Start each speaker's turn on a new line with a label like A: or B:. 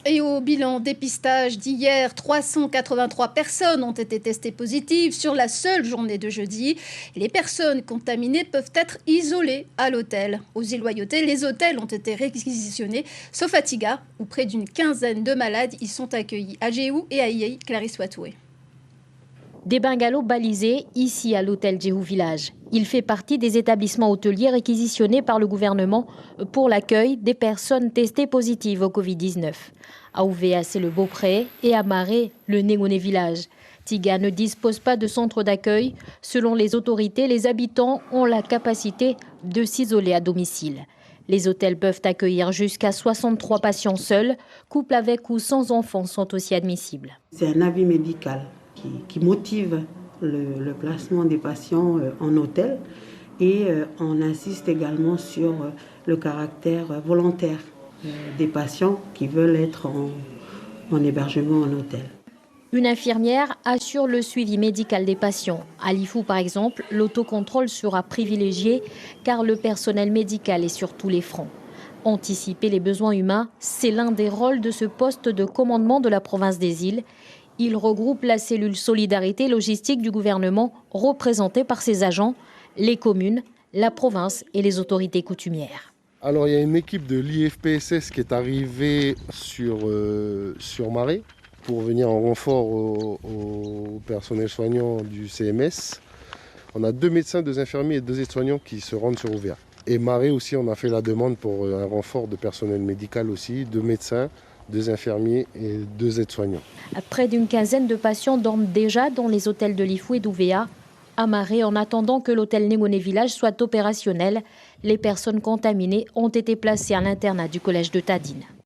A: Et au bilan dépistage d'hier, 383 personnes ont été testées positives sur la seule journée de jeudi. Les personnes contaminées peuvent être isolées à l'hôtel. Aux îles Loyauté, les hôtels ont été réquisitionnés, sauf à Tiga, où près d'une quinzaine de malades y sont accueillis. À Jéhou et à Yei, Clarisse Watoué.
B: Des bungalows balisés ici à l'hôtel Jéhou Village. Il fait partie des établissements hôteliers réquisitionnés par le gouvernement pour l'accueil des personnes testées positives au Covid-19. À Ouvéa, c'est le Beaupré et à Maré, le Négoné Village. Tiga ne dispose pas de centre d'accueil. Selon les autorités, les habitants ont la capacité de s'isoler à domicile. Les hôtels peuvent accueillir jusqu'à 63 patients seuls. Couples avec ou sans enfants sont aussi admissibles.
C: C'est un avis médical qui motive le placement des patients en hôtel et on insiste également sur le caractère volontaire des patients qui veulent être en hébergement en hôtel.
B: Une infirmière assure le suivi médical des patients. À Lifou, par exemple, l'autocontrôle sera privilégié car le personnel médical est sur tous les fronts. Anticiper les besoins humains, c'est l'un des rôles de ce poste de commandement de la province des îles. Il regroupe la cellule solidarité logistique du gouvernement, représentée par ses agents, les communes, la province et les autorités coutumières.
D: Alors il y a une équipe de l'IFPSS qui est arrivée sur Maré pour venir en renfort au personnel soignant du CMS. On a 2 médecins, 2 infirmiers et 2 aides-soignants qui se rendent sur Ouvéa. Et Maré aussi, on a fait la demande pour un renfort de personnel médical aussi, 2 médecins, 2 infirmiers et 2 aides-soignants.
B: Près d'une quinzaine de patients dorment déjà dans les hôtels de Lifou et d'Ouvéa. À Maré, en attendant que l'hôtel Négoné Village soit opérationnel, les personnes contaminées ont été placées à l'internat du collège de Tadine.